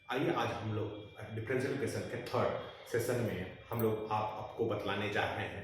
आइए आज हम लोग डिफरेंशियल इक्वेशन के थर्ड सेशन में हम लोग आपको बतलाने जा रहे हैं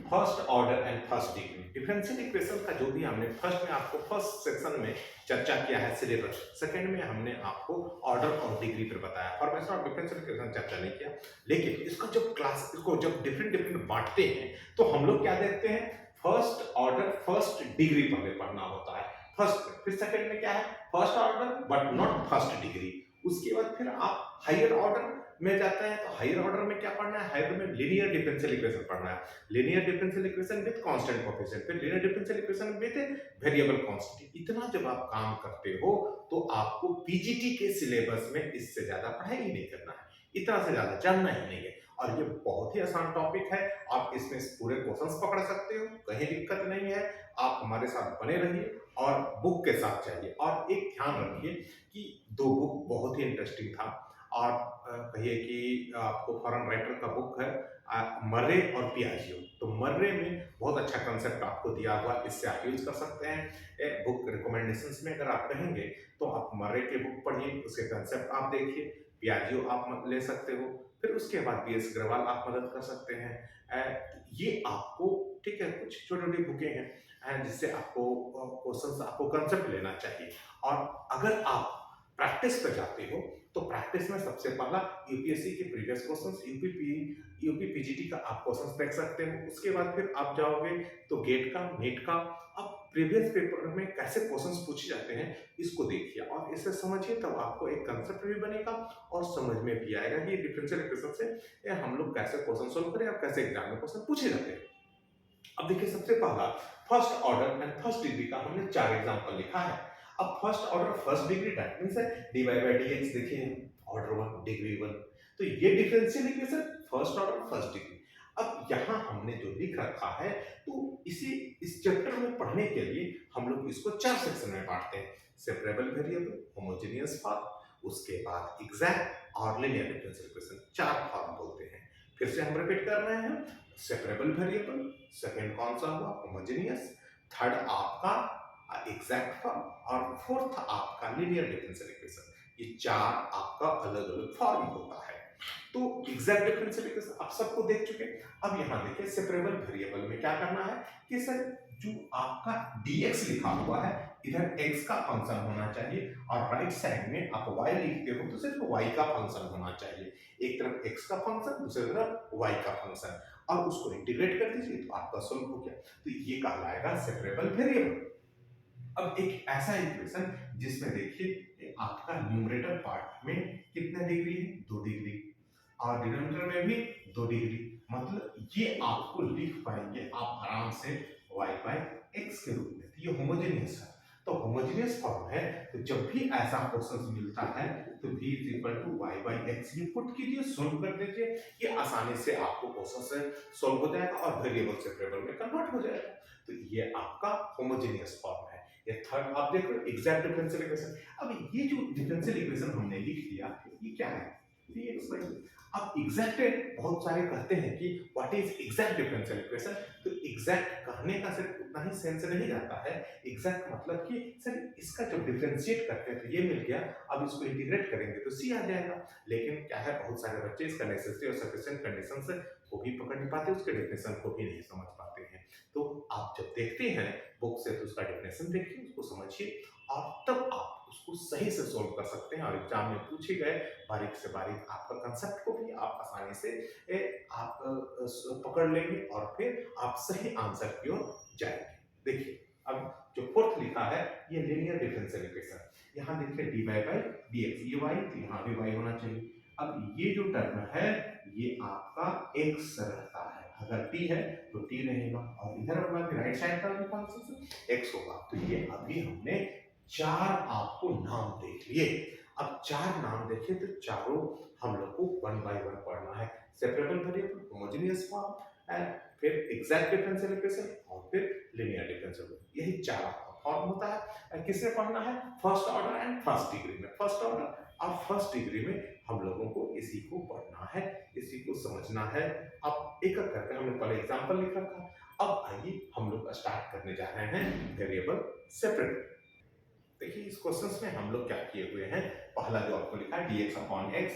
first order and first degree. Differential equation का जो भी हमने फर्स्ट में आपको फर्स्ट सेक्शन में चर्चा किया है सिलेबस, सेकंड में हमने आपको ऑर्डर और डिग्री पर बताया। फॉर्मेशन ऑफ डिफरेंशियल इक्वेशन चर्चा नहीं किया, लेकिन इसका जब क्लास इसको जब डिफरेंट डिफरेंट बांटते हैं तो हम लोग क्या देखते हैं, फर्स्ट ऑर्डर फर्स्ट डिग्री पहले पढ़ना होता है फर्स्ट में, फिर सेकंड में क्या है first order but not first degree. उसके बाद फिर आप हायर ऑर्डर में जाते हैं तो हायर ऑर्डर में क्या पढ़ना है, हायर में लीनियर डिफरेंशियल इक्वेशन पढ़ना है, linear differential equation with constant coefficient, फिर linear differential equation with variable constant. इतना जब आप काम करते हो तो आपको पीजीटी के सिलेबस में इससे ज्यादा पढ़ाई ही नहीं करना है, इतना से ज्यादा जानना ही नहीं है। और ये बहुत ही आसान टॉपिक है, आप इसमें पूरे क्वेश्चंस पकड़ सकते हो, कहीं दिक्कत नहीं है। आप हमारे साथ बने रहिए और बुक के साथ चाहिए। और एक ध्यान रखिए कि दो बुक बहुत ही इंटरेस्टिंग था, और कहिए कि आपको फॉरेन राइटर का बुक है मर्रे और पियाजियो। तो मर्रे में बहुत अच्छा कंसेप्ट आपको दिया हुआ, इससे आप यूज कर सकते हैं। बुक रिकमेंडेशंस में अगर आप कहेंगे तो आप मर्रे के बुक पढ़िए, उसके कंसेप्ट आप देखिए, पियाजियो आप ले सकते हो, फिर उसके बाद बीएस अग्रवाल आप मदद कर सकते हैं। ये आपको ठीक है, कुछ छोटी छोटी बुकें हैं जिससे आपको क्वेश्चंस आपको कंसेप्ट लेना चाहिए। और अगर आप प्रैक्टिस पे जाते हो तो प्रैक्टिस में सबसे पहला यूपीएससी के प्रीवियस क्वेश्चंस, यूपी पीजीटी का आप क्वेश्चंस देख सकते हो। उसके बाद फिर आप जाओगे तो गेट का, नीट का, अब प्रीवियस पेपर में कैसे क्वेश्चंस पूछे जाते हैं इसको देखिए और इसे समझिए, तब आपको एक कंसेप्ट भी बनेगा और समझ में भी आएगा कि डिफरेंशियल इक्वेशन से हम लोग कैसे क्वेश्चन सोल्व करें और कैसे एग्जाम में क्वेश्चन पूछे जाते हैं। अब देखिए सबसे पहला first order and first degree का हमने 4 एग्जांपल लिखा है। अब first order first degree that means है dy by dx, देखिए ऑर्डर 1 डिग्री 1, तो ये differential equation first order first degree. अब यहाँ हमने जो लिख रखा है तो इस चैप्टर में पढ़ने के लिए हम लोग इसको 4 सेक्शन में बांटते हैं, सेपरेबल वेरिएबल, होमोजेनियस फॉर्म, उसके बाद एग्जैक्ट और लीनियर डिफरेंशियल इक्वेशन, 4 फॉर्म बोलते हैं। फिर से हम रिपीट कर रहे हैं, सेपरेबल वेरिएबल, सेकंड कौन सा हुआ होमोजेनियस, थर्ड आपका एग्जैक्ट फॉर्म, और फोर्थ आपका लीनियर डिफरेंशियल इक्वेशन। ये 4 आपका अलग अलग फॉर्म होता है। तो एग्जैक्ट डिफरेंशियल इक्वेशन आप सबको देख चुके। अब यहाँ देखिए सेपरेबल वेरिएबल में क्या करना है कि सर जो आपका dx लिखा हुआ है इधर x का फंक्शन होना चाहिए और राइट साइड में आप y लिखते हो तो सिर्फ y का फंक्शन होना चाहिए। एक तरफ x का फंक्शन, दूसरी तरफ y का फंक्शन, और उसको इंटीग्रेट कर दीजिए तो आपका सॉल्व हो गया। तो ये कहलाएगा सेपरेबल वेरिएबल। अब एक ऐसा इक्वेशन जिसमें देखिए आपका न्यूमरेटर पार्ट में कितने डिग्री है 2 डिग्री, और डिनोमिनेटर में भी 2 डिग्री, मतलब ये आपको लिख पाएंगे आप आराम से y बाय x के रूप में। तो ये होमोजेनियस है, तो होमोजेनियस फॉर्म है। तो जब भी ऐसा क्वेश्चन मिलता है तो v is equal to y by x ये पुट कीजिए, सोल्व कर दीजिए, ये आसानी से आपको क्वेश्चन से सोल्व हो जाएगा और वेरिएबल सेपरेबल में कन्वर्ट हो जाएगा। तो ये आपका होमोजेनियस फॉर्म है। ये थर्ड आप देख रहे हो एग्जैक्ट डिफरेंशियल इक्वेशन। अब ये जो डिफरेंशियल इक्वेशन हमने लिख दिया ये क्या है, dx by dy। अब एग्जैक्ट बहुत सारे कहते हैं कि what is exact differential equation, तो एग्जैक्ट कहने का सिर्फ उतना ही सेंस नहीं आता है। एग्जैक्ट मतलब कि सर इसका जब डिफरेंशिएट करते हैं तो ये मिल गया, अब इसको इंटीग्रेट करेंगे तो सी आ जाएगा। लेकिन क्या है बहुत सारे बच्चे इसका नेसेसरी और सफिशिएंट कंडीशंस को भी पकड़ नहीं पाते, उसके डेफिनेशन को भी नहीं समझ पाते हैं। तो आप जब देखते हैं बुक से तो उसका डेफिनेशन देखिए, उसको समझिए और तब आप उसको सही से सोल्व कर सकते हैं। और एग्जाम में पूछे गए बारीक से बारीक आपका कंसेप्ट को भी आप आसानी से आप पकड़ लेंगे और फिर आप सही आंसर की ओर जाएंगे। देखिए अब जो फोर्थ लिखा है ये लीनियर डिफरेंशियल इक्वेशन, यहाँ देखिए dy by dx, ये y तो यहाँ भी y होना चाहिए। अब ये जो टर्म है ये आपका x रहता है, अगर t है तो t रहेगा, और इधर हमारे राइट साइड का भी फंक्शन x होगा। तो ये अभी हमने 4 आपको नाम देख लिए। अब 4 नाम देखे तो चारों हम लोग को 1 बाय 1 पढ़ना है, सेपरेबल वेरिएबल, होमोजेनियस फॉर्म, फिर एग्जैक्ट डिफरेंशियल इक्वेशन और फिर लीनियर डिफरेंशियल इक्वेशन। यही 4 आपका फॉर्म होता है। किससे पढ़ना है, first order and first degree में। फर्स्ट ऑर्डर और फर्स्ट डिग्री में हम लोगों को इसी को पढ़ना है, इसी को समझना है। अब एक एक करके हमने पहले एग्जांपल लिख रखा, अब आइए हम लोग स्टार्ट करने जा रहे हैं वेरिएबल सेपरेट। देखिए इस क्वेश्चन में हम लोग क्या किए हुए हैं, पहला जो आपको लिखा है dx अपॉन x,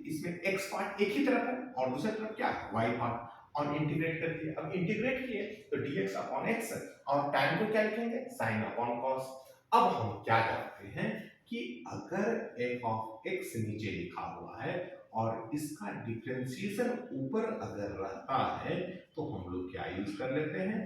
इसमें x पार्ट एक ही तरफ है और दूसरी तरफ क्या है y पार्ट, और इंटीग्रेट कर दिए। अब इंटीग्रेट किए तो dx अपॉन x और tan को क्या लिखेंगे sin अपॉन cos। अब हम क्या जानते हैं कि अगर f ऑफ x नीचे लिखा हुआ है और इसका डिफरेंशिएशन ऊपर अगर रहता है तो हम लोग क्या यूज कर लेते हैं,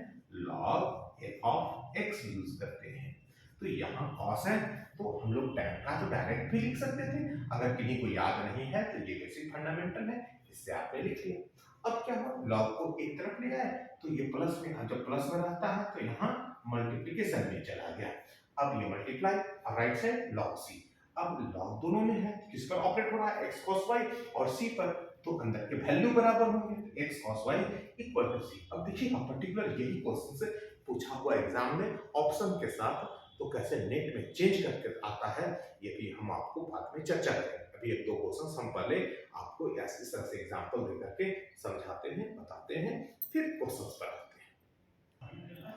log f of x use करते हैं। तो यहाँ cos है तो हम लोग tan का तो डायरेक्ट भी लिख सकते थे, अगर किन्हीं को याद नहीं है तो ये बेसिक फंडामेंटल है, इससे आपने लिख लिया। अब क्या हुआ, log को एक तरफ ले आए तो ये प्लस में, जब प्लस में रहता है तो यहाँ मल्टीप्लिकेशन में चला गया। अब ये मल्टीप्लाई और राइट साइड log c। अब log दोनों में है, किस पर ऑपरेट हो रहा है, x cos y और c पर, तो अंदर के वैल्यू बराबर होंगे, x cos y equal to c। अब देखिएगा पर्टिकुलर यही क्वेश्चन से पूछा हुआ एग्जाम में ऑप्शन के साथ, तो कैसे नेट में चेंज करके आता है ये भी हम आपको बाद में चर्चा करेंगे। अभी एक दो क्वेश्चन हम पहले आपको इस तरह से एग्जांपल दे करके समझाते हैं, बताते हैं, फिर क्वेश्चंस पर आते हैं।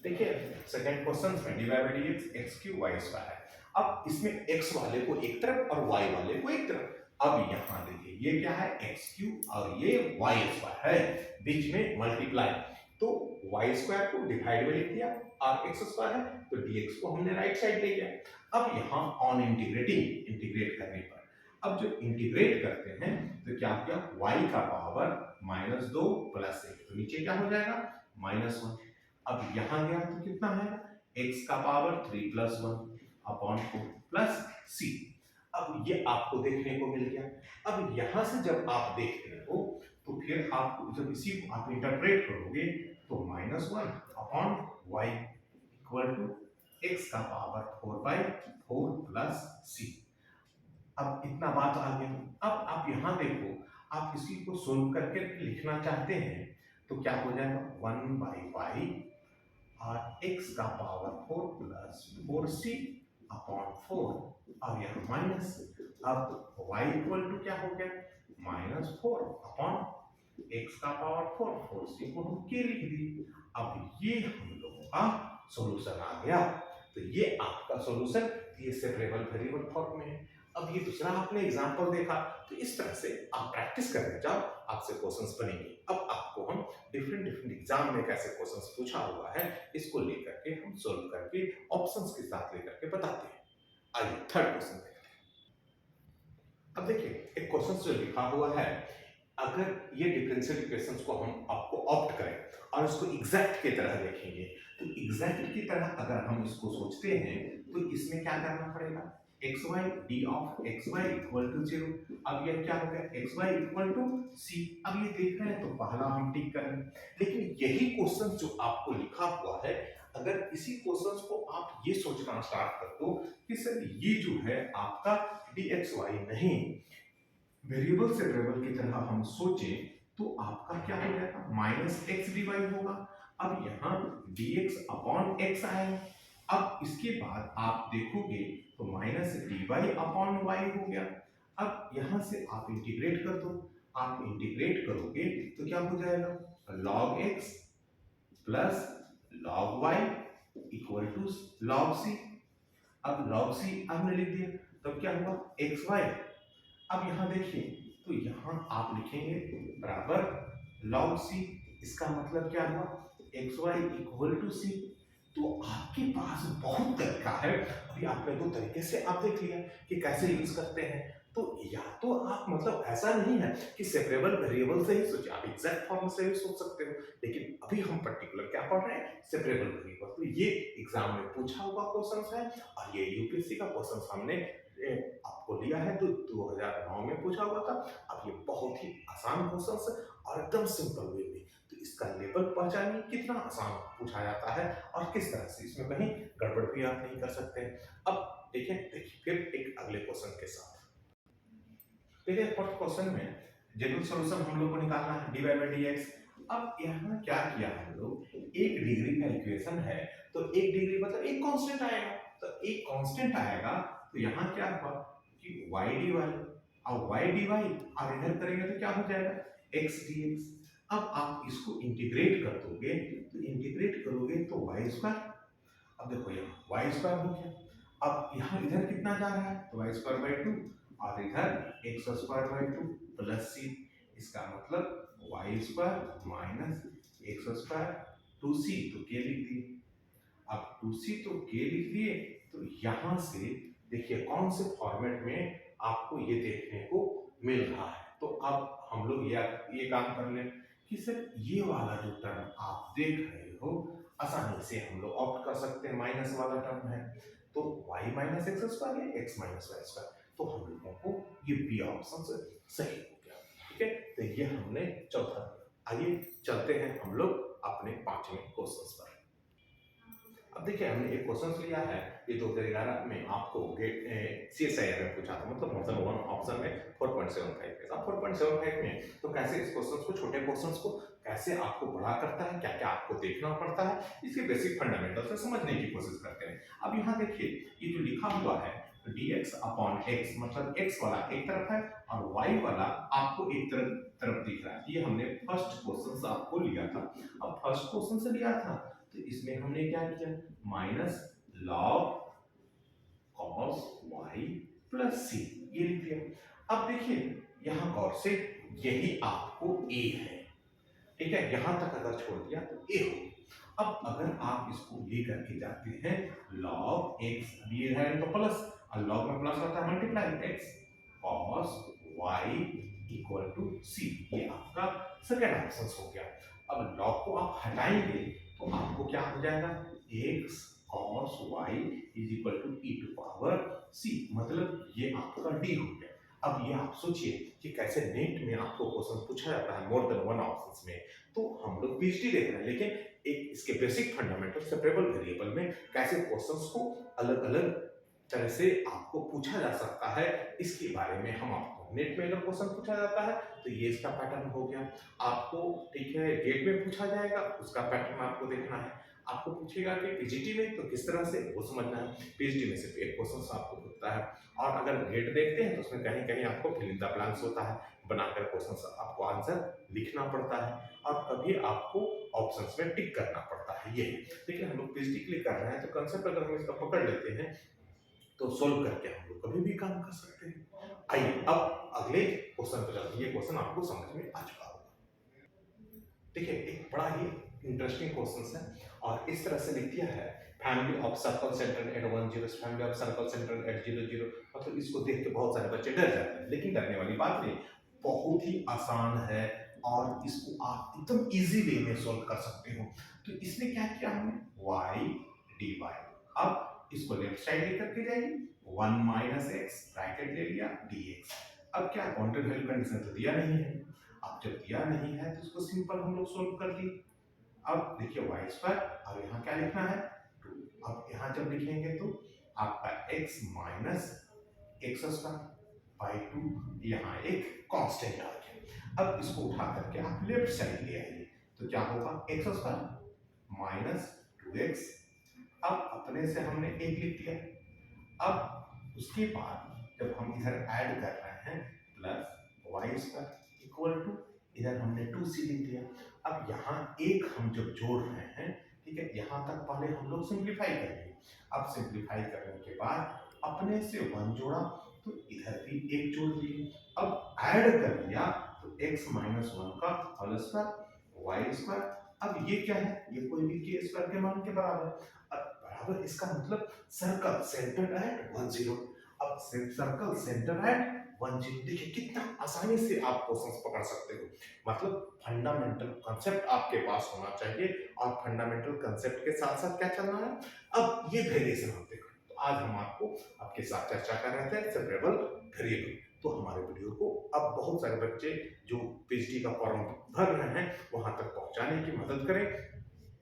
देखिए सेकंड क्वेश्चन में dy by dx x cube y square है। अब इसमें x वाले को एक तरफ और y वाले को एक तरफ। अब यहाँ देखिए ये क्या है, x क्यूब और ये y स्क्वायर है, बीच में मल्टीप्लाई, तो y स्क्वायर को डिवाइड में लिख दिया और x स्क्वायर है तो dx को हमने राइट साइड ले गया। अब यहाँ ऑन इंटीग्रेटिंग, इंटीग्रेट करने पर, अब जो इंटीग्रेट करते हैं तो क्या किया, y का पावर -2 प्लस 1, तो नीचे क्या हो जाएगा -1। अब यहाँ गया तो कितना है, x का power 3 plus 1 upon 4 plus c। अब ये आपको देखने को मिल गया। अब यहाँ से जब आप देखते हो तो फिर आप जब इसी को आप इंटरप्रेट करोगे तो -1 upon y equal to x का पावर 4/4 प्लस c। अब इतना बात आ गया। अब आप यहाँ देखो, आप इसी को सोल्व करके लिखना चाहते हैं तो क्या हो जाएगा, 1/y और x का पावर 4 प्लस 4c अपॉन 4 और यहाँ माइनस। अब y इक्वल टू क्या हो गया, -4 अपॉन x का पावर 4, 4c को हम k लिख दिए। अब ये हम लोगों का सॉल्यूशन आ गया। तो ये आपका सॉल्यूशन, ये सेपरेबल वेरिएबल फॉर्म में है। अब ये दूसरा आपने एग्जांपल देखा, तो इस तरह से आप प्रैक्टिस करने जाओ, आपसे क्वेश्चंस बनेंगे। अब आपको हम डिफरेंट एग्जाम में कैसे क्वेश्चंस पूछा हुआ है इसको लेकर के हम सोल्व करके ऑप्शंस के साथ लेकर के बताते हैं। आइए थर्ड क्वेश्चन देखते हैं। अब देखिए एक क्वेश्चन जो लिखा हुआ है, अगर ये डिफरेंशियल इक्वेशंस को हम आपको ऑप्ट करें और इसको एग्जैक्ट की तरह देखेंगे, तो एग्जैक्ट की तरह अगर हम इसको सोचते हैं तो इसमें क्या करना पड़ेगा, xy d of xy equal to 0। अब ये क्या हो गया, xy इक्वल टू c। अब ये देख रहे हैं तो पहला हम टिक करें, लेकिन यही क्वेश्चन जो आपको लिखा हुआ है, अगर इसी क्वेश्चन को आप ये सोचना स्टार्ट कर दो कि सर ये जो है आपका dxy नहीं, वेरिएबल से वेरिएबल की तरह हम सोचे तो आपका क्या हो जाएगा, -x dy होगा। अब यहाँ dx अपॉन x आएगा। अब इसके बाद आप देखोगे तो -dy अपॉन y हो गया। अब यहाँ से आप इंटीग्रेट कर दो, आप इंटीग्रेट करोगे तो क्या हो जाएगा, log x plus log y equal to log c। अब log c हमने लिख दिया, तब क्या हुआ xy। अब यहाँ देखिए तो यहाँ आप लिखेंगे बराबर log c, इसका मतलब क्या हुआ, xy इक्वल टू c। तो आपके पास बहुत तरीका है, अभी आपने दो तरीके से आप देख लिया कि कैसे यूज करते हैं। तो या तो आप मतलब ऐसा नहीं है कि सेपरेबल वेरिएबल से ही सोचिए, आप एग्जैक्ट फॉर्म से भी सोच सकते हो, लेकिन अभी हम पर्टिकुलर क्या पढ़ रहे हैं, सेपरेबल वेरिएबल। तो ये एग्जाम में पूछा हुआ क्वेश्चन है और ये यूपीएससी का क्वेश्चन हमने आपको लिया है तो 2009 में पूछा हुआ था। अब ये बहुत ही आसान क्वेश्चन और एकदम सिंपल वे में, तो इसका लेवल पहचानिए कितना आसान पूछा जाता है और किस तरह से इसमें कहीं गड़बड़ भी आप नहीं कर सकते हैं। अब देखिए फिर एक अगले क्वेश्चन के साथ। देखिए फर्स्ट क्वेश्चन में जनरल सॉल्यूशन हम लोग को निकालना है dy by dx। अब यहाँ क्या किया हम लोग, एक डिग्री का इक्वेशन है तो एक डिग्री मतलब एक कांस्टेंट आएगा, तो एक कांस्टेंट आएगा तो यहाँ क्या हुआ कि y dy और y dy और इधर करेंगे तो क्या हो जाएगा x dx। अब आप इसको इंटीग्रेट कर दोगे तो इंटीग्रेट करोगे तो y स्क्वायर। अब देखो यहाँ y स्क्वायर हो गया। अब यहाँ इधर कितना जा रहा है, तो वाई स्क्वायर बाई 2 और इधर X square by 2 plus C. इसका मतलब Y square minus X square 2c, तो के लिख दिए। अब 2c तो के लिख दिए, तो यहाँ से देखिए कौन से फॉर्मेट में आपको ये देखने को मिल रहा है। तो अब हम लोग ये काम कर लें कि सर ये वाला जो टर्म आप देख रहे हो आसानी से हम लोग ऑप्ट कर सकते हैं, माइनस वाला टर्म है तो y माइनस एक्स स्क्वायर या x माइनस वाई स्क्वायर, तो हम लोगों को ये बी ऑप्शन सही हो गया। ठीक है, तो ये हमने चौथा। आइए चलते हैं हम लोग अपने पांचवें क्वेश्चन पर। अब देखिए हमने एक क्वेश्चन लिया है, ये 2011 में आपको CSIR में पूछा था, मतलब ऑप्शन 1 ऑप्शन में 4.75 के साथ 4.75 में तो कैसे इस क्वेश्चन को, छोटे क्वेश्चन को कैसे आपको बड़ा करता है, क्या क्या आपको देखना पड़ता है, इसके बेसिक फंडामेंटल से समझने की कोशिश करते हैं। अब यहाँ देखिए ये जो लिखा हुआ है dx अपॉन x, मतलब x वाला एक तरफ है और y वाला आपको एक तरफ दिख रहा है। ये हमने फर्स्ट क्वेश्चन से आपको लिया था। अब फर्स्ट क्वेश्चन से लिया था तो इसमें हमने क्या किया, minus log cos y plus c ये लिख दिया। अब देखिए यहाँ गौर से यही आपको a है, ठीक है, यहां तक अगर छोड़ दिया तो a हो। अब अगर आप इसको ले करके जाते हैं log x, ये है तो प्लस, और log में प्लस होता है multiply x cos y equal to c, ये आपका सेकंड ऑप्शन हो गया। अब log को आप हटाएंगे तो आपको क्या हो जाएगा, x cos y is equal to e to power c, मतलब ये आपका d हो गया। अब ये आप सोचिए कि कैसे नेट में आपको क्वेश्चन पूछा जाता है मोर देन वन ऑप्शंस में, तो हम लोग पीएचडी देख रहे हैं, लेकिन एक इसके बेसिक फंडामेंटल सेपरेबल वेरिएबल में कैसे क्वेश्चंस को अलग अलग तरह से आपको पूछा जा सकता है, इसके बारे में हम आपको नेट में अगर क्वेश्चन पूछा जाता है तो ये इसका पैटर्न हो गया आपको, ठीक है, गेट में पूछा जाएगा उसका पैटर्न आपको देखना है, आपको पूछेगा कि पीजीटी में तो किस तरह से वो समझना है, पीएचडी में सिर्फ एक क्वेश्चन आपको पूछता है, और अगर गेट देखते हैं तो उसमें कहीं कहीं आपको फिल इन द ब्लैंक्स होता है, बनाकर क्वेश्चन आपको आंसर लिखना पड़ता है और कभी आपको ऑप्शंस में टिक करना पड़ता है। ये लेकिन हम लोग पीएचडी के लिए कर रहे हैं तो कंसेप्ट अगर हम इसका पकड़ लेते हैं तो सोल्व करके हम लोग कभी भी काम कर सकते हैं। आइए अब अगले क्वेश्चन पर चलते हैं, ये क्वेश्चन आपको समझ में आ चुका होगा। देखिए एक बड़ा ही इंटरेस्टिंग क्वेश्चन है और इस तरह से लिख दिया है, family of circle centre at 10, family of circle centre at 00, मतलब इसको देख के बहुत सारे बच्चे डर जाते हैं, लेकिन डरने वाली बात नहीं, बहुत ही आसान है और इसको आप एकदम इजी वे में सॉल्व कर सकते हो। तो इसने क्या किया, हमने y dy, अब इसको लेफ्ट साइड लेकर के जाइए, 1 माइनस एक्स ब्रैकेट ले लिया dx। अब क्या बाउंड्री वैल्यू कंडीशन तो दिया नहीं है, अब जब दिया नहीं है तो इसको सिंपल हम लोग सॉल्व कर दिए। अब देखिए वाई स्क्वायर, अब यहाँ क्या लिखना है 2, अब यहाँ जब लिखेंगे तो आपका x minus X square by 2, यहाँ एक कांस्टेंट आ गया। अब इसको उठा करके आप लेफ्ट साइड ले आइए तो क्या होगा, एक्स स्क्वायर माइनस 2x, अब अपने से हमने एक लिख दिया। अब उसके बाद जब हम इधर ऐड कर रहे हैं plus Y square equal to, इधर हमने 2c लिख दिया। अब यहाँ एक हम जब जोड़ रहे हैं, ठीक है, यहाँ तक पहले हम लोग सिंप्लीफाई करेंगे। अब सिंप्लीफाई करने के बाद अपने से 1 जोड़ा तो इधर भी एक जोड़ दिए, अब ऐड कर लिया तो x माइनस 1 का होल स्क्वायर वाई स्क्वायर। अब ये क्या है, ये कोई भी के स्क्वायर के मान के बराबर, अब बराबर इसका मतलब सर्कल सेंटर एट 10। अब सर्कल सेंटर एट 10, देखिए कितना आसानी से आप क्वेश्चंस पकड़ सकते हो, मतलब फंडामेंटल कंसेप्ट आपके पास होना चाहिए और फंडामेंटल कंसेप्ट के साथ साथ क्या चलना है, अब ये वेरिएशन हम देखें। तो आज हम आपको आपके साथ चर्चा कर रहे थे सेपरेबल वेरिएबल। तो हमारे वीडियो को अब बहुत सारे बच्चे जो पीएचडी का फॉर्म भर रहे हैं वहां तक पहुंचाने की मदद करें,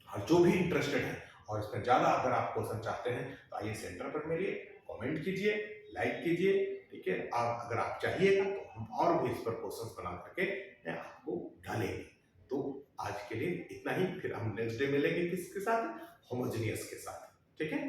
और जो भी इंटरेस्टेड है और इसमें ज़्यादा अगर आप क्वेश्चन चाहते हैं तो आइए सेंटर पर मिलिए, कमेंट कीजिए, लाइक कीजिए, ठीक है, और अगर आप चाहिएगा तो हम और भी इस पर क्वेश्चन बना करके आपको डालेंगे। तो आज के लिए इतना ही, फिर हम नेक्स्ट डे मिलेंगे किसके साथ, होमोजेनियस के साथ, ठीक है।